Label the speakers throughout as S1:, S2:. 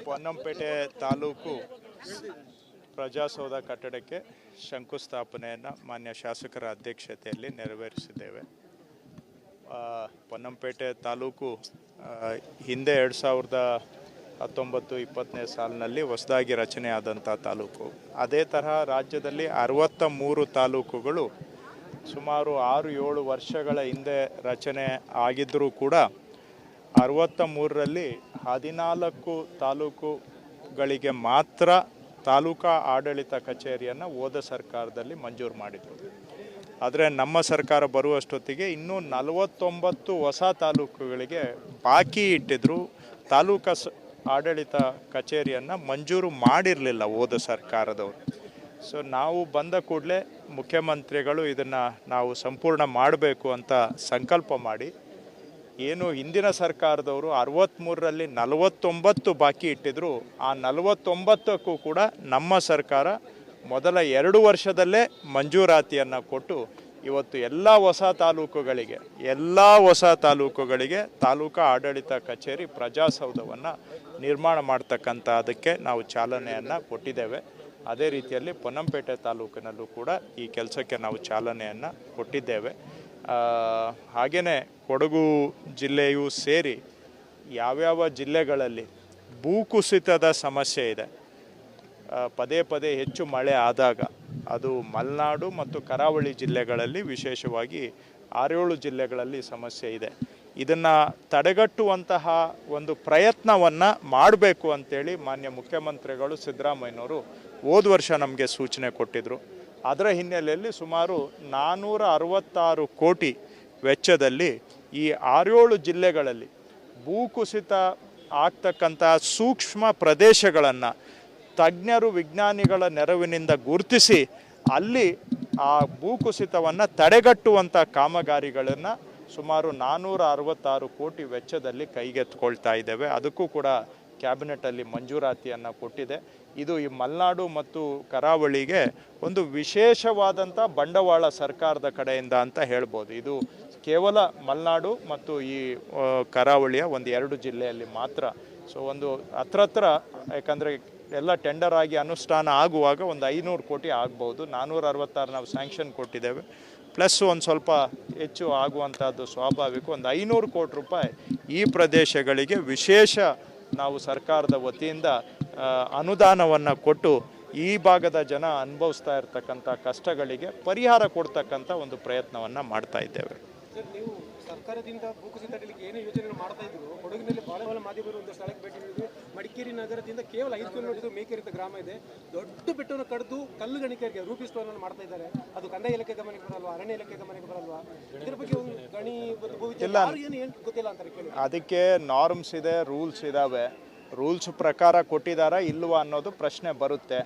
S1: ಪೊನ್ನಂಪೇಟೆ ತಾಲೂಕು ಪ್ರಜಾಸೌಧ ಕಟ್ಟಡಕ್ಕೆ ಶಂಕುಸ್ಥಾಪನೆಯನ್ನು ಮಾನ್ಯ ಶಾಸಕರ ಅಧ್ಯಕ್ಷತೆಯಲ್ಲಿ ನೆರವೇರಿಸಿದ್ದೇವೆ. ಪೊನ್ನಂಪೇಟೆ ತಾಲೂಕು ಹಿಂದೆ 2019-20 ಸಾಲಿನಲ್ಲಿ ಹೊಸದಾಗಿ ರಚನೆ ಆದಂಥ ತಾಲೂಕು. ಅದೇ ತರಹ ರಾಜ್ಯದಲ್ಲಿ 63 ತಾಲೂಕುಗಳು ಸುಮಾರು 6-7 ವರ್ಷಗಳ ಹಿಂದೆ ರಚನೆ ಆಗಿದ್ದರೂ ಕೂಡ 63ರಲ್ಲಿ 14 ತಾಲೂಕುಗಳಿಗೆ ಮಾತ್ರ ತಾಲೂಕಾ ಆಡಳಿತ ಕಚೇರಿಯನ್ನು ಹೋದ ಸರ್ಕಾರದಲ್ಲಿ ಮಂಜೂರು ಮಾಡಿದರು. ಆದರೆ ನಮ್ಮ ಸರ್ಕಾರ ಬರುವಷ್ಟೊತ್ತಿಗೆ ಇನ್ನೂ 49 ಹೊಸ ತಾಲೂಕುಗಳಿಗೆ ಬಾಕಿ ಇಟ್ಟಿದ್ರು. ತಾಲೂಕಾ ಆಡಳಿತ ಕಚೇರಿಯನ್ನು ಮಂಜೂರು ಮಾಡಿರಲಿಲ್ಲ ಹೋದ ಸರ್ಕಾರದವರು. ಸೊ ನಾವು ಬಂದ ಕೂಡಲೇ ಮುಖ್ಯಮಂತ್ರಿಗಳು ಇದನ್ನು ನಾವು ಸಂಪೂರ್ಣ ಮಾಡಬೇಕು ಅಂತ ಸಂಕಲ್ಪ ಮಾಡಿ, ಏನು ಹಿಂದಿನ ಸರ್ಕಾರದವರು 63ರಲ್ಲಿ 49 ಬಾಕಿ ಇಟ್ಟಿದ್ರು, ಆ 49ಕ್ಕೂ ಕೂಡ ನಮ್ಮ ಸರ್ಕಾರ ಮೊದಲ 2 ವರ್ಷದಲ್ಲೇ ಮಂಜೂರಾತಿಯನ್ನು ಕೊಟ್ಟು ಇವತ್ತು ಎಲ್ಲ ಹೊಸ ತಾಲೂಕುಗಳಿಗೆ ತಾಲೂಕಾ ಆಡಳಿತ ಕಚೇರಿ ಪ್ರಜಾಸೌಧವನ್ನು ನಿರ್ಮಾಣ ಮಾಡ್ತಕ್ಕಂಥ ಅದಕ್ಕೆ ನಾವು ಚಾಲನೆಯನ್ನು ಕೊಟ್ಟಿದ್ದೇವೆ. ಅದೇ ರೀತಿಯಲ್ಲಿ ಪೊನ್ನಂಪೇಟೆ ತಾಲೂಕಿನಲ್ಲೂ ಕೂಡ ಈ ಕೆಲಸಕ್ಕೆ ನಾವು ಚಾಲನೆಯನ್ನು ಕೊಟ್ಟಿದ್ದೇವೆ. ಹಾಗೆಯೇ ಕೊಡಗು ಜಿಲ್ಲೆಯೂ ಸೇರಿ ಯಾವ್ಯಾವ ಜಿಲ್ಲೆಗಳಲ್ಲಿ ಭೂಕುಸಿತದ ಸಮಸ್ಯೆ ಇದೆ, ಪದೇ ಪದೇ ಹೆಚ್ಚು ಮಳೆ ಆದಾಗ ಅದು ಮಲೆನಾಡು ಮತ್ತು ಕರಾವಳಿ ಜಿಲ್ಲೆಗಳಲ್ಲಿ ವಿಶೇಷವಾಗಿ 6-7 ಜಿಲ್ಲೆಗಳಲ್ಲಿ ಸಮಸ್ಯೆ ಇದೆ. ಇದನ್ನು ತಡೆಗಟ್ಟುವಂತಹ ಒಂದು ಪ್ರಯತ್ನವನ್ನು ಮಾಡಬೇಕು ಅಂತೇಳಿ ಮಾನ್ಯ ಮುಖ್ಯಮಂತ್ರಿಗಳು ಸಿದ್ದರಾಮಯ್ಯನವರು ಹೋದ ವರ್ಷ ನಮಗೆ ಸೂಚನೆ ಕೊಟ್ಟಿದ್ದರು. ಅದರ ಹಿನ್ನೆಲೆಯಲ್ಲಿ ಸುಮಾರು 466 ಕೋಟಿ ವೆಚ್ಚದಲ್ಲಿ ಈ 6-7 ಜಿಲ್ಲೆಗಳಲ್ಲಿ ಭೂಕುಸಿತ ಆಗ್ತಕ್ಕಂಥ ಸೂಕ್ಷ್ಮ ಪ್ರದೇಶಗಳನ್ನು ತಜ್ಞರು ವಿಜ್ಞಾನಿಗಳ ನೆರವಿನಿಂದ ಗುರುತಿಸಿ ಅಲ್ಲಿ ಆ ಭೂಕುಸಿತವನ್ನು ತಡೆಗಟ್ಟುವಂಥ ಕಾಮಗಾರಿಗಳನ್ನು ಸುಮಾರು 466 ಕೋಟಿ ವೆಚ್ಚದಲ್ಲಿ ಕೈಗೆತ್ತಿಕೊಳ್ತಾ ಇದ್ದೇವೆ. ಅದಕ್ಕೂ ಕೂಡ ಕ್ಯಾಬಿನೆಟಲ್ಲಿ ಮಂಜೂರಾತಿಯನ್ನು ಕೊಟ್ಟಿದೆ. ಇದು ಈ ಮಲೆನಾಡು ಮತ್ತು ಕರಾವಳಿಗೆ ಒಂದು ವಿಶೇಷವಾದಂಥ ಬಂಡವಾಳ ಸರ್ಕಾರದ ಕಡೆಯಿಂದ ಅಂತ ಹೇಳ್ಬೋದು. ಇದು ಕೇವಲ ಮಲೆನಾಡು ಮತ್ತು ಈ ಕರಾವಳಿಯ 1-2 ಜಿಲ್ಲೆಯಲ್ಲಿ ಮಾತ್ರ. ಸೊ ಒಂದು ಹತ್ರ ಯಾಕಂದರೆ ಎಲ್ಲ ಟೆಂಡರ್ ಆಗಿ ಅನುಷ್ಠಾನ ಆಗುವಾಗ ಒಂದು 500 ಕೋಟಿ ಆಗ್ಬೋದು. 466 ನಾವು ಸ್ಯಾಂಕ್ಷನ್ ಕೊಟ್ಟಿದ್ದೇವೆ, ಪ್ಲಸ್ ಒಂದು ಸ್ವಲ್ಪ ಹೆಚ್ಚು ಆಗುವಂಥದ್ದು ಸ್ವಾಭಾವಿಕ. ಒಂದು 500 ಕೋಟಿ ರೂಪಾಯಿ ಈ ಪ್ರದೇಶಗಳಿಗೆ ವಿಶೇಷ ನಾವು ಸರ್ಕಾರದ ವತಿಯಿಂದ ಅನುದಾನವನ್ನು ಕೊಟ್ಟು ಈ ಭಾಗದ ಜನ ಅನುಭವಿಸ್ತಾ ಇರ್ತಕ್ಕಂಥ ಕಷ್ಟಗಳಿಗೆ ಪರಿಹಾರ ಕೊಡ್ತಕ್ಕಂಥ ಒಂದು ಪ್ರಯತ್ನವನ್ನು ಮಾಡ್ತಾ ಇದ್ದೇವೆ.
S2: ನೀವು ಸರ್ಕಾರದಿಂದ ಭೂಕುಸಿತ ತಡೆಯಲಿಕ್ಕೆ ಏನು ಯೋಜನೆ ಮಾಡ್ತಾ ಇದ್ರು? ಕೊಡಗಿನಲ್ಲಿ ಬಾಲಬಾಲ ಮಾಧ್ಯಮರು ಒಂದು ಸ್ಥಳಕ್ಕೆ ಭೇಟಿ ನೀಡಿದ್ವಿ. ಮಡಿಕೇರಿ ನಗರದಿಂದ ಕೇವಲ 5 ಕಿಲೋಮೀಟರ್ ಮೇಕೇರಿ ಅಂತ ಗ್ರಾಮ ಇದೆ. ದೊಡ್ಡ ಬೆಟ್ಟವನ್ನು ಕಡಿದು ಕಲ್ಲು ಗಣಿಕೆಗೆ ರೂಪಿಸುವವನ್ನು ಮಾಡ್ತಾ ಇದ್ದಾರೆ. ಅದು ಕಂದಾಯ ಇಲಾಖೆ ಗಮನಕ್ಕೆ ಬರಲ್ವಾ? ಅರಣ್ಯ ಇಲಾಖೆ ಗಮನಕ್ಕೆ ಬರಲ್ವಾ? ಇದರ ಬಗ್ಗೆ ಒಂದು ಗಣಿ ಏನು ಗೊತ್ತಿಲ್ಲ ಅಂತ ಕೇಳಿ.
S1: ಅದಕ್ಕೆ ನಾರ್ಮ್ಸ್ ಇದೆ, ರೂಲ್ಸ್ ಇದ್ದಾವೆ. ರೂಲ್ಸ್ ಪ್ರಕಾರ ಕೊಟ್ಟಿದ್ದಾರಾ ಇಲ್ವಾ ಅನ್ನೋದು ಪ್ರಶ್ನೆ ಬರುತ್ತೆ.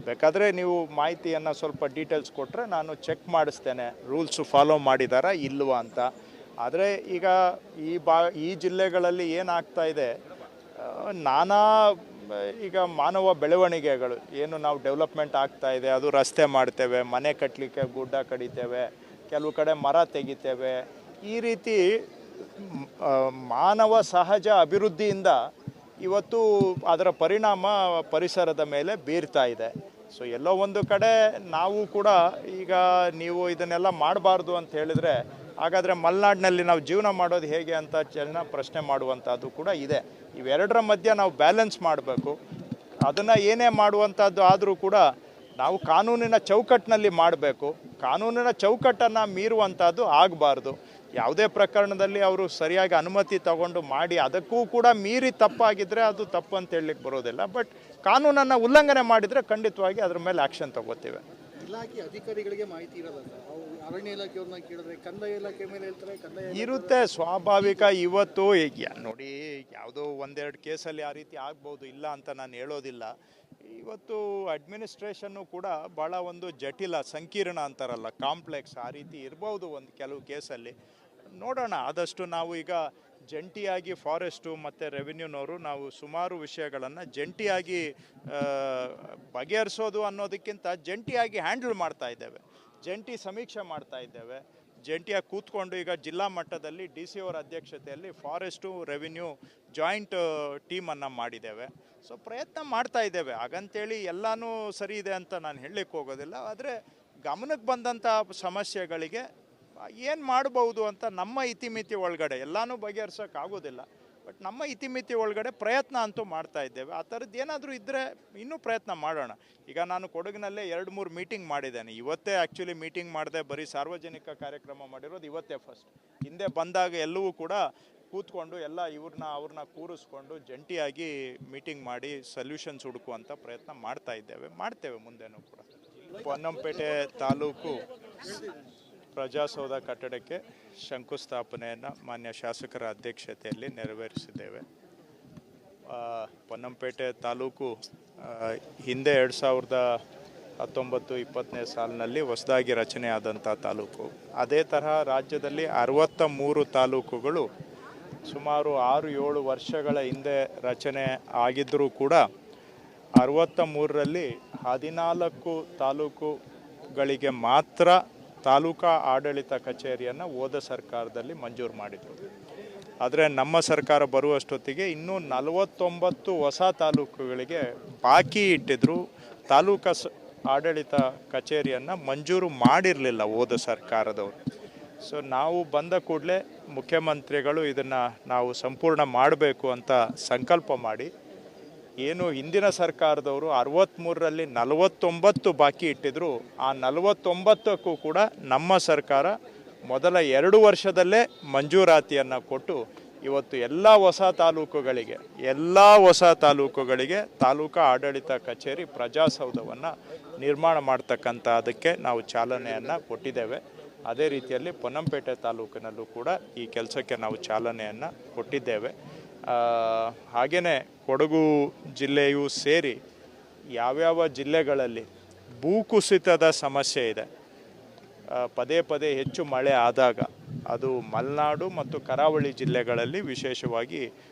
S1: ಬೇಕಾದರೆ ನೀವು ಮಾಹಿತಿಯನ್ನು ಸ್ವಲ್ಪ ಡೀಟೇಲ್ಸ್ ಕೊಟ್ಟರೆ ನಾನು ಚೆಕ್ ಮಾಡಿಸ್ತೇನೆ ರೂಲ್ಸು ಫಾಲೋ ಮಾಡಿದಾರಾ ಇಲ್ವಾ ಅಂತ. ಆದರೆ ಈಗ ಈ ಜಿಲ್ಲೆಗಳಲ್ಲಿ ಏನಾಗ್ತಾ ಇದೆ, ಈಗ ಮಾನವ ಬೆಳವಣಿಗೆಗಳು ಏನು ನಾವು ಡೆವಲಪ್ಮೆಂಟ್ ಆಗ್ತಾ ಇದೆ, ಅದು ರಸ್ತೆ ಮಾಡ್ತೇವೆ, ಮನೆ ಕಟ್ಟಲಿಕ್ಕೆ ಗುಡ್ಡ ಕಡಿತೇವೆ, ಕೆಲವು ಕಡೆ ಮರ ತೆಗಿತೇವೆ. ಈ ರೀತಿ ಮಾನವ ಸಹಜ ಅಭಿವೃದ್ಧಿಯಿಂದ ಇವತ್ತು ಅದರ ಪರಿಣಾಮ ಪರಿಸರದ ಮೇಲೆ ಬೀರ್ತಾ ಇದೆ. ಸೊ ಎಲ್ಲೋ ಒಂದು ಕಡೆ ನಾವು ಕೂಡ ಈಗ ನೀವು ಇದನ್ನೆಲ್ಲ ಮಾಡಬಾರ್ದು ಅಂತ ಹೇಳಿದರೆ ಹಾಗಾದರೆ ಮಲೆನಾಡಿನಲ್ಲಿ ನಾವು ಜೀವನ ಮಾಡೋದು ಹೇಗೆ ಅಂತ ಜನ ಪ್ರಶ್ನೆ ಮಾಡುವಂಥದ್ದು ಕೂಡ ಇದೆ. ಇವೆರಡರ ಮಧ್ಯೆ ನಾವು ಬ್ಯಾಲೆನ್ಸ್ ಮಾಡಬೇಕು. ಅದನ್ನು ಏನೇ ಮಾಡುವಂಥದ್ದು ಆದರೂ ಕೂಡ ನಾವು ಕಾನೂನಿನ ಚೌಕಟ್ಟಿನಲ್ಲಿ ಮಾಡಬೇಕು. ಕಾನೂನಿನ ಚೌಕಟ್ಟನ್ನು ಮೀರುವಂಥದ್ದು ಆಗಬಾರ್ದು. ಯಾವುದೇ ಪ್ರಕರಣದಲ್ಲಿ ಅವರು ಸರಿಯಾಗಿ ಅನುಮತಿ ತಗೊಂಡು ಮಾಡಿ ಅದಕ್ಕೂ ಕೂಡ ಮೀರಿ ತಪ್ಪಾಗಿದ್ದರೆ ಅದು ತಪ್ಪು ಅಂತ ಹೇಳಲಿಕ್ಕೆ ಬರೋದಿಲ್ಲ. ಬಟ್ ಕಾನೂನನ್ನು ಉಲ್ಲಂಘನೆ ಮಾಡಿದರೆ ಖಂಡಿತವಾಗಿ ಅದ್ರ ಮೇಲೆ ಆ್ಯಕ್ಷನ್ ತಗೋತೀವಿ.
S3: ಇಲಾಖೆ ಅಧಿಕಾರಿಗಳಿಗೆ ಮಾಹಿತಿ ಇರೋಲ್ಲ. ಅರಣ್ಯ ಇಲಾಖೆಯವ್ರನ್ನ ಕೇಳಿದ್ರೆ ಕಂದಾಯ ಇಲಾಖೆ ಮೇಲೆ ಹೇಳ್ತಾರೆ, ಕಂದಾಯ
S1: ಇರುತ್ತೆ ಸ್ವಾಭಾವಿಕ. ಇವತ್ತು ನೋಡಿ, ಯಾವುದೋ 1-2 ಕೇಸಲ್ಲಿ ಆ ರೀತಿ ಆಗ್ಬೋದು, ಇಲ್ಲ ಅಂತ ನಾನು ಹೇಳೋದಿಲ್ಲ. ಇವತ್ತು ಅಡ್ಮಿನಿಸ್ಟ್ರೇಷನ್ನು ಕೂಡ ಭಾಳ ಒಂದು ಜಟಿಲ, ಸಂಕೀರ್ಣ ಅಂತಾರಲ್ಲ, ಕಾಂಪ್ಲೆಕ್ಸ್, ಆ ರೀತಿ ಇರ್ಬೋದು ಒಂದು ಕೆಲವು ಕೇಸಲ್ಲಿ. ನೋಡೋಣ, ಆದಷ್ಟು ನಾವು ಈಗ ಜಂಟಿಯಾಗಿ ಫಾರೆಸ್ಟು ಮತ್ತು ರೆವಿನ್ಯೂನವರು ನಾವು ಸುಮಾರು ವಿಷಯಗಳನ್ನು ಜಂಟಿಯಾಗಿ ಬಗೆಹರಿಸೋದು ಅನ್ನೋದಕ್ಕಿಂತ ಜಂಟಿಯಾಗಿ ಹ್ಯಾಂಡಲ್ ಮಾಡ್ತಾ ಇದ್ದೇವೆ, ಜಂಟಿ ಸಮೀಕ್ಷೆ ಮಾಡ್ತಾ ಇದ್ದೇವೆ. ಜಂಟಿಯಾಗಿ ಕೂತ್ಕೊಂಡು ಈಗ ಜಿಲ್ಲಾ ಮಟ್ಟದಲ್ಲಿ ಡಿ ಸಿ ಅವರ ಅಧ್ಯಕ್ಷತೆಯಲ್ಲಿ ಫಾರೆಸ್ಟು ರೆವಿನ್ಯೂ ಜಾಯಿಂಟ್ ಟೀಮನ್ನು ಮಾಡಿದ್ದೇವೆ. ಸೊ ಪ್ರಯತ್ನ ಮಾಡ್ತಾ ಇದ್ದೇವೆ. ಹಾಗಂತೇಳಿ ಎಲ್ಲನೂ ಸರಿ ಇದೆ ಅಂತ ನಾನು ಹೇಳಲಿಕ್ಕೆ ಹೋಗೋದಿಲ್ಲ. ಆದರೆ ಗಮನಕ್ಕೆ ಬಂದಂಥ ಸಮಸ್ಯೆಗಳಿಗೆ ಏನು ಮಾಡ್ಬೋದು ಅಂತ ನಮ್ಮ ಇತಿಮಿತಿ ಒಳಗಡೆ ಎಲ್ಲನೂ ಬಗೆಹರಿಸೋಕ್ಕಾಗೋದಿಲ್ಲ, ಬಟ್ ನಮ್ಮ ಇತಿಮಿತಿ ಒಳಗಡೆ ಪ್ರಯತ್ನ ಅಂತೂ ಮಾಡ್ತಾ ಇದ್ದೇವೆ. ಆ ಥರದ್ದು ಏನಾದರೂ ಇದ್ದರೆ ಇನ್ನೂ ಪ್ರಯತ್ನ ಮಾಡೋಣ. ಈಗ ನಾನು ಕೊಡಗಿನಲ್ಲೇ 2-3 ಮೀಟಿಂಗ್ ಮಾಡಿದ್ದೇನೆ. ಇವತ್ತೇ ಆ್ಯಕ್ಚುಲಿ ಮೀಟಿಂಗ್ ಮಾಡಿದೆ, ಬರೀ ಸಾರ್ವಜನಿಕ ಕಾರ್ಯಕ್ರಮ ಮಾಡಿರೋದು ಇವತ್ತೇ ಫಸ್ಟ್. ಹಿಂದೆ ಬಂದಾಗ ಎಲ್ಲವೂ ಕೂಡ ಕೂತ್ಕೊಂಡು ಎಲ್ಲ ಅವ್ರನ್ನ ಕೂರಿಸ್ಕೊಂಡು ಜಂಟಿಯಾಗಿ ಮೀಟಿಂಗ್ ಮಾಡಿ ಸೊಲ್ಯೂಷನ್ಸ್ ಹುಡುಕುವಂಥ ಪ್ರಯತ್ನ ಮಾಡ್ತೇವೆ ಮುಂದೆನೂ ಕೂಡ. ಪೊನ್ನಂಪೇಟೆ ತಾಲೂಕು ಪ್ರಜಾಸೌಧ ಕಟ್ಟಡಕ್ಕೆ ಶಂಕುಸ್ಥಾಪನೆಯನ್ನು ಮಾನ್ಯ ಶಾಸಕರ ಅಧ್ಯಕ್ಷತೆಯಲ್ಲಿ ನೆರವೇರಿಸಿದ್ದೇವೆ. ಪೊನ್ನಂಪೇಟೆ ತಾಲೂಕು ಹಿಂದೆ 2019-20 ಸಾಲಿನಲ್ಲಿ ಹೊಸದಾಗಿ ರಚನೆಯಾದಂಥ ತಾಲೂಕು. ಅದೇ ತರಹ ರಾಜ್ಯದಲ್ಲಿ 63 ತಾಲೂಕುಗಳು ಸುಮಾರು 6-7 ವರ್ಷಗಳ ಹಿಂದೆ ರಚನೆ ಆಗಿದ್ದರೂ ಕೂಡ 63ರಲ್ಲಿ 14 ತಾಲೂಕುಗಳಿಗೆ ಮಾತ್ರ ತಾಲೂಕಾ ಆಡಳಿತ ಕಚೇರಿಯನ್ನು ಹೋದ ಸರ್ಕಾರದಲ್ಲಿ ಮಂಜೂರು ಮಾಡಿದರು. ಆದರೆ ನಮ್ಮ ಸರ್ಕಾರ ಬರುವಷ್ಟೊತ್ತಿಗೆ ಇನ್ನೂ 49 ಹೊಸ ತಾಲೂಕುಗಳಿಗೆ ಬಾಕಿ ಇಟ್ಟಿದ್ರು. ತಾಲೂಕಾ ಆಡಳಿತ ಕಚೇರಿಯನ್ನು ಮಂಜೂರು ಮಾಡಿರಲಿಲ್ಲ ಹೋದ ಸರ್ಕಾರದವರು. ಸೊ ನಾವು ಬಂದ ಕೂಡಲೇ ಮುಖ್ಯಮಂತ್ರಿಗಳು ಇದನ್ನು ನಾವು ಸಂಪೂರ್ಣ ಮಾಡಬೇಕು ಅಂತ ಸಂಕಲ್ಪ ಮಾಡಿ, ಏನು ಹಿಂದಿನ ಸರ್ಕಾರದವರು 63ರಲ್ಲಿ 49 ಬಾಕಿ ಇಟ್ಟಿದ್ರು, ಆ 49ಕ್ಕೂ ಕೂಡ ನಮ್ಮ ಸರ್ಕಾರ ಮೊದಲ 2 ವರ್ಷದಲ್ಲೇ ಮಂಜೂರಾತಿಯನ್ನು ಕೊಟ್ಟು ಇವತ್ತು ಎಲ್ಲ ಹೊಸ ತಾಲೂಕುಗಳಿಗೆ ತಾಲೂಕಾ ಆಡಳಿತ ಕಚೇರಿ ಪ್ರಜಾಸೌಧವನ್ನು ನಿರ್ಮಾಣ ಮಾಡ್ತಕ್ಕಂಥ ಅದಕ್ಕೆ ನಾವು ಚಾಲನೆಯನ್ನು ಕೊಟ್ಟಿದ್ದೇವೆ. ಅದೇ ರೀತಿಯಲ್ಲಿ ಪೊನ್ನಂಪೇಟೆ ತಾಲೂಕಿನಲ್ಲೂ ಕೂಡ ಈ ಕೆಲಸಕ್ಕೆ ನಾವು ಚಾಲನೆಯನ್ನು ಕೊಟ್ಟಿದ್ದೇವೆ. ಹಾಗೆಯೇ ಕೊಡಗು ಜಿಲ್ಲೆಯೂ ಸೇರಿ ಯಾವ್ಯಾವ ಜಿಲ್ಲೆಗಳಲ್ಲಿ ಭೂಕುಸಿತದ ಸಮಸ್ಯೆ ಇದೆ, ಪದೇ ಪದೇ ಹೆಚ್ಚು ಮಳೆ ಆದಾಗ ಅದು ಮಲೆನಾಡು ಮತ್ತು ಕರಾವಳಿ ಜಿಲ್ಲೆಗಳಲ್ಲಿ ವಿಶೇಷವಾಗಿ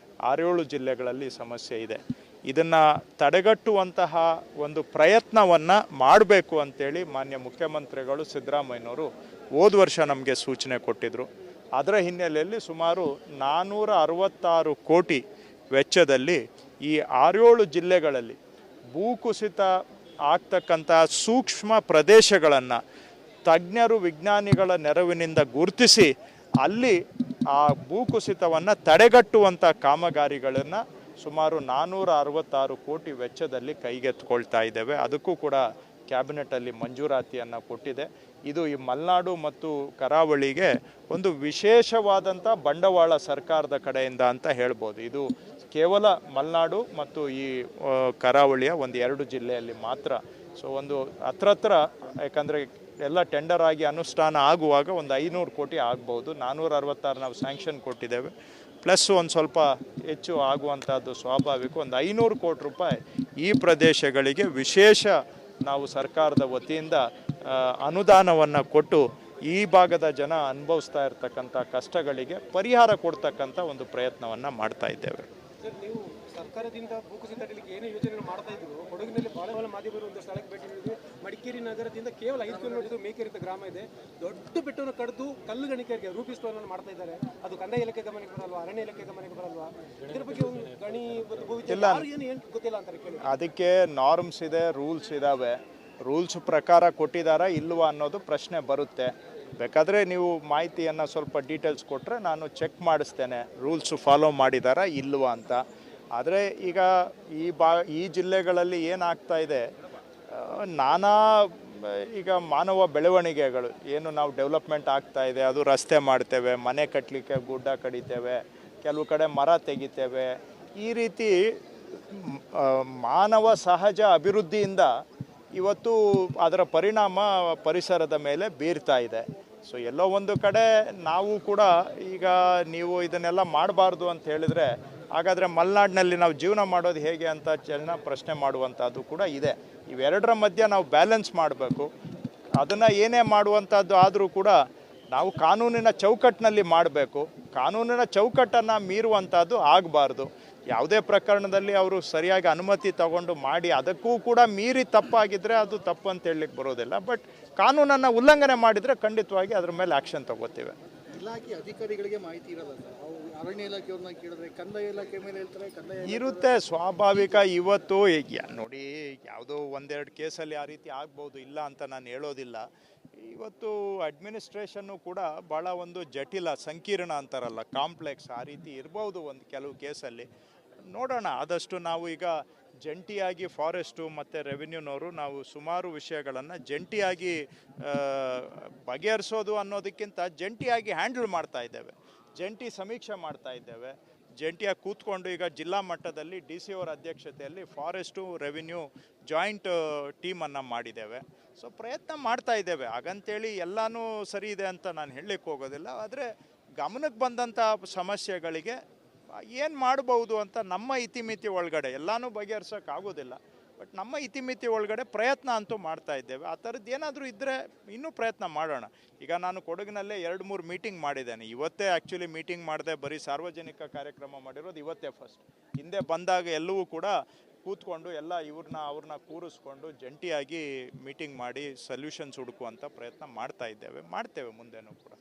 S1: 6-7 ಜಿಲ್ಲೆಗಳಲ್ಲಿ ಸಮಸ್ಯೆ ಇದೆ. ಇದನ್ನು ತಡೆಗಟ್ಟುವಂತಹ ಒಂದು ಪ್ರಯತ್ನವನ್ನು ಮಾಡಬೇಕು ಅಂತೇಳಿ ಮಾನ್ಯ ಮುಖ್ಯಮಂತ್ರಿಗಳು ಸಿದ್ದರಾಮಯ್ಯನವರು ಹೋದ ವರ್ಷ ನಮಗೆ ಸೂಚನೆ ಕೊಟ್ಟಿದ್ದರು. ಅದರ ಹಿನ್ನೆಲೆಯಲ್ಲಿ ಸುಮಾರು 466 ಕೋಟಿ ವೆಚ್ಚದಲ್ಲಿ ಈ 6-7 ಜಿಲ್ಲೆಗಳಲ್ಲಿ ಭೂಕುಸಿತ ಆಗ್ತಕ್ಕಂಥ ಸೂಕ್ಷ್ಮ ಪ್ರದೇಶಗಳನ್ನು ತಜ್ಞರು ವಿಜ್ಞಾನಿಗಳ ನೆರವಿನಿಂದ ಗುರುತಿಸಿ ಅಲ್ಲಿ ಆ ಭೂಕುಸಿತವನ್ನು ತಡೆಗಟ್ಟುವಂಥ ಕಾಮಗಾರಿಗಳನ್ನು ಸುಮಾರು 466 ಕೋಟಿ ವೆಚ್ಚದಲ್ಲಿ ಕೈಗೆತ್ತಿಕೊಳ್ತಾ ಇದ್ದೇವೆ. ಅದಕ್ಕೂ ಕೂಡ ಕ್ಯಾಬಿನೆಟಲ್ಲಿ ಮಂಜೂರಾತಿಯನ್ನು ಕೊಟ್ಟಿದೆ. ಇದು ಈ ಮಲೆನಾಡು ಮತ್ತು ಕರಾವಳಿಗೆ ಒಂದು ವಿಶೇಷವಾದಂಥ ಬಂಡವಾಳ ಸರ್ಕಾರದ ಕಡೆಯಿಂದ ಅಂತ ಹೇಳ್ಬೋದು. ಇದು ಕೇವಲ ಮಲೆನಾಡು ಮತ್ತು ಈ ಕರಾವಳಿಯ 1-2 ಜಿಲ್ಲೆಯಲ್ಲಿ ಮಾತ್ರ. ಸೊ ಒಂದು ಹತ್ರ ಯಾಕಂದರೆ ಎಲ್ಲ ಟೆಂಡರ್ ಆಗಿ ಅನುಷ್ಠಾನ ಆಗುವಾಗ ಒಂದು 500 ಕೋಟಿ ಆಗ್ಬೋದು. 466 ನಾವು ಸ್ಯಾಂಕ್ಷನ್ ಕೊಟ್ಟಿದ್ದೇವೆ, ಪ್ಲಸ್ ಒಂದು ಸ್ವಲ್ಪ ಹೆಚ್ಚು ಆಗುವಂಥದ್ದು ಸ್ವಾಭಾವಿಕ. ಒಂದು 500 ಕೋಟಿ ರೂಪಾಯಿ ಈ ಪ್ರದೇಶಗಳಿಗೆ ವಿಶೇಷ ನಾವು ಸರ್ಕಾರದ ವತಿಯಿಂದ ಅನುದಾನವನ್ನು ಕೊಟ್ಟು ಈ ಭಾಗದ ಜನ ಅನುಭವಿಸ್ತಾ ಇರತಕ್ಕಂಥ ಕಷ್ಟಗಳಿಗೆ ಪರಿಹಾರ ಕೊಡ್ತಕ್ಕಂಥ ಒಂದು ಪ್ರಯತ್ನವನ್ನು ಮಾಡ್ತಾ ಇದ್ದೇವೆ.
S2: ಸರ್, ನೀವು ಸರ್ಕಾರದಿಂದ ಭೂಕುಸಿತ ತಡೆಯಲಿಕ್ಕೆ ಏನೇ ಯೋಜನೆ ಮಾಡ್ತಾ ಇದ್ರು, ಕೊಡಗಿನಲ್ಲಿ ಬಹಳ ಮಾಧ್ಯಮರು ಒಂದು ಸ್ಥಳಕ್ಕೆ ಭೇಟಿ ನೀಡಿದ್ವಿ. ಮಡಿಕೇರಿ ನಗರದಿಂದ ಕೇವಲ 5 ಕಿಲೋಮೀಟರ್ ಮೇಕೇರಿ ಅಂತ ಗ್ರಾಮ ಇದೆ. ದೊಡ್ಡ ಬೆಟ್ಟವನ್ನು ಕಡಿದು ಕಲ್ಲು ಗಣಿಕರಿಗೆ ರೂಪಿಸುವ ಮಾಡ್ತಾ ಇದ್ದಾರೆ. ಅದು ಕಂದಾಯ ಇಲಾಖೆ ಗಮನಕ್ಕೆ ಬರಲ್ವಾ, ಅರಣ್ಯ ಇಲಾಖೆ ಗಮನಕ್ಕೆ ಬರಲ್ವಾ? ಇದ್ರ ಬಗ್ಗೆ ಒಂದು ಗಣಿ ಏನು ಗೊತ್ತಿಲ್ಲ ಅಂತಾರೆ ಕೇಳಿ.
S1: ಅದಕ್ಕೆ ನಾರ್ಮ್ಸ್ ಇದೆ, ರೂಲ್ಸ್ ಇದ್ದಾವೆ. ರೂಲ್ಸ್ ಪ್ರಕಾರ ಕೊಟ್ಟಿದ್ದಾರಾ ಇಲ್ವಾ ಅನ್ನೋದು ಪ್ರಶ್ನೆ ಬರುತ್ತೆ. ಬೇಕಾದರೆ ನೀವು ಮಾಹಿತಿಯನ್ನು ಸ್ವಲ್ಪ ಡೀಟೇಲ್ಸ್ ಕೊಟ್ಟರೆ ನಾನು ಚೆಕ್ ಮಾಡಿಸ್ತೇನೆ ರೂಲ್ಸು ಫಾಲೋ ಮಾಡಿದಾರಾ ಇಲ್ವಾ ಅಂತ. ಆದರೆ ಈಗ ಈ ಜಿಲ್ಲೆಗಳಲ್ಲಿ ಏನಾಗ್ತಾ ಇದೆ, ಈಗ ಮಾನವ ಬೆಳವಣಿಗೆಗಳು ಏನು ನಾವು ಡೆವಲಪ್ಮೆಂಟ್ ಆಗ್ತಾ ಇದೆ, ಅದು ರಸ್ತೆ ಮಾಡ್ತೇವೆ, ಮನೆ ಕಟ್ಟಲಿಕ್ಕೆ ಗುಡ್ಡ ಕಡಿತೇವೆ, ಕೆಲವು ಕಡೆ ಮರ ತೆಗಿತೇವೆ. ಈ ರೀತಿ ಮಾನವ ಸಹಜ ಅಭಿವೃದ್ಧಿಯಿಂದ ಇವತ್ತು ಅದರ ಪರಿಣಾಮ ಪರಿಸರದ ಮೇಲೆ ಬೀರ್ತಾ ಇದೆ. ಸೊ ಎಲ್ಲೋ ಒಂದು ಕಡೆ ನಾವು ಕೂಡ ಈಗ ನೀವು ಇದನ್ನೆಲ್ಲ ಮಾಡಬಾರ್ದು ಅಂತ ಹೇಳಿದರೆ ಹಾಗಾದರೆ ಮಲೆನಾಡಿನಲ್ಲಿ ನಾವು ಜೀವನ ಮಾಡೋದು ಹೇಗೆ ಅಂತ ಜನ ಪ್ರಶ್ನೆ ಮಾಡುವಂಥದ್ದು ಕೂಡ ಇದೆ. ಇವೆರಡರ ಮಧ್ಯೆ ನಾವು ಬ್ಯಾಲೆನ್ಸ್ ಮಾಡಬೇಕು. ಅದನ್ನು ಏನೇ ಮಾಡುವಂಥದ್ದು ಆದರೂ ಕೂಡ ನಾವು ಕಾನೂನಿನ ಚೌಕಟ್ಟಿನಲ್ಲಿ ಮಾಡಬೇಕು. ಕಾನೂನಿನ ಚೌಕಟ್ಟನ್ನು ಮೀರುವಂಥದ್ದು ಆಗಬಾರ್ದು. ಯಾವುದೇ ಪ್ರಕರಣದಲ್ಲಿ ಅವರು ಸರಿಯಾಗಿ ಅನುಮತಿ ತಗೊಂಡು ಮಾಡಿ ಅದಕ್ಕೂ ಕೂಡ ಮೀರಿ ತಪ್ಪಾಗಿದ್ದರೆ ಅದು ತಪ್ಪು ಅಂತ ಹೇಳಲಿಕ್ಕೆ ಬರೋದಿಲ್ಲ. ಬಟ್ ಕಾನೂನನ್ನು ಉಲ್ಲಂಘನೆ ಮಾಡಿದರೆ ಖಂಡಿತವಾಗಿ ಅದ್ರ ಮೇಲೆ ಆ್ಯಕ್ಷನ್ ತಗೋತೀವಿ.
S3: ಇಲಾಖೆ ಅಧಿಕಾರಿಗಳಿಗೆ ಮಾಹಿತಿ ಇರಲ್ಲ ಸರ್, ಅವು ಅರಣ್ಯ ಇಲಾಖೆಯವ್ರನ್ನ ಕೇಳಿದ್ರೆ ಕಂದಾಯ ಇಲಾಖೆ ಮೇಲೆ ಹೇಳ್ತಾರೆ, ಕಂದಾಯ
S1: ಇರುತ್ತೆ ಸ್ವಾಭಾವಿಕ. ಇವತ್ತು ನೋಡಿ, ಯಾವುದೋ ಒಂದೆರಡು ಕೇಸಲ್ಲಿ ಆ ರೀತಿ ಆಗ್ಬೋದು, ಇಲ್ಲ ಅಂತ ನಾನು ಹೇಳೋದಿಲ್ಲ. ಇವತ್ತು ಅಡ್ಮಿನಿಸ್ಟ್ರೇಷನ್ನು ಕೂಡ ಭಾಳ ಒಂದು ಜಟಿಲ, ಸಂಕೀರ್ಣ ಅಂತಾರಲ್ಲ, ಕಾಂಪ್ಲೆಕ್ಸ್, ಆ ರೀತಿ ಇರ್ಬೋದು ಒಂದು ಕೆಲವು ಕೇಸಲ್ಲಿ. ನೋಡೋಣ, ಆದಷ್ಟು ನಾವು ಈಗ ಜಂಟಿಯಾಗಿ ಫಾರೆಸ್ಟು ಮತ್ತು ರೆವಿನ್ಯೂನವರು ನಾವು ಸುಮಾರು ವಿಷಯಗಳನ್ನು ಜಂಟಿಯಾಗಿ ಬಗೆಹರಿಸೋದು ಅನ್ನೋದಕ್ಕಿಂತ ಜಂಟಿಯಾಗಿ ಹ್ಯಾಂಡಲ್ ಮಾಡ್ತಾ ಇದ್ದೇವೆ, ಜಂಟಿ ಸಮೀಕ್ಷೆ ಮಾಡ್ತಾ ಇದ್ದೇವೆ. ಜಂಟಿಯಾಗಿ ಕೂತ್ಕೊಂಡು ಈಗ ಜಿಲ್ಲಾ ಮಟ್ಟದಲ್ಲಿ DC ಅವರ ಅಧ್ಯಕ್ಷತೆಯಲ್ಲಿ ಫಾರೆಸ್ಟು ರೆವಿನ್ಯೂ ಜಾಯಿಂಟ್ ಟೀಮನ್ನು ಮಾಡಿದ್ದೇವೆ. ಸೊ ಪ್ರಯತ್ನ ಮಾಡ್ತಾ ಇದ್ದೇವೆ. ಹಾಗಂತೇಳಿ ಎಲ್ಲನೂ ಸರಿ ಇದೆ ಅಂತ ನಾನು ಹೇಳಲಿಕ್ಕೆ ಹೋಗೋದಿಲ್ಲ. ಆದರೆ ಗಮನಕ್ಕೆ ಬಂದಂಥ ಸಮಸ್ಯೆಗಳಿಗೆ ಏನು ಮಾಡ್ಬೋದು ಅಂತ ನಮ್ಮ ಇತಿಮಿತಿ ಒಳಗಡೆ, ಎಲ್ಲನೂ ಬಗೆಹರಿಸೋಕ್ಕಾಗೋದಿಲ್ಲ, ಬಟ್ ನಮ್ಮ ಇತಿಮಿತಿ ಒಳಗಡೆ ಪ್ರಯತ್ನ ಅಂತೂ ಮಾಡ್ತಾ ಇದ್ದೇವೆ. ಆ ಥರದ್ದು ಏನಾದರೂ ಇದ್ದರೆ ಇನ್ನೂ ಪ್ರಯತ್ನ ಮಾಡೋಣ. ಈಗ ನಾನು ಕೊಡಗಿನಲ್ಲೇ 2-3 ಮೀಟಿಂಗ್ ಮಾಡಿದ್ದೇನೆ. ಇವತ್ತೇ ಆ್ಯಕ್ಚುಲಿ ಮೀಟಿಂಗ್ ಮಾಡಿದೆ, ಬರೀ ಸಾರ್ವಜನಿಕ ಕಾರ್ಯಕ್ರಮ ಮಾಡಿರೋದು ಇವತ್ತೇ ಫಸ್ಟ್. ಹಿಂದೆ ಬಂದಾಗ ಎಲ್ಲವೂ ಕೂಡ ಕೂತ್ಕೊಂಡು ಎಲ್ಲ ಅವ್ರನ್ನ ಕೂರಿಸ್ಕೊಂಡು ಜಂಟಿಯಾಗಿ ಮೀಟಿಂಗ್ ಮಾಡಿ ಸೊಲ್ಯೂಷನ್ಸ್ ಹುಡುಕುವಂಥ ಪ್ರಯತ್ನ ಮಾಡ್ತಾ ಇದ್ದೇವೆ, ಮಾಡ್ತೇವೆ ಮುಂದೆನೂ ಕೂಡ.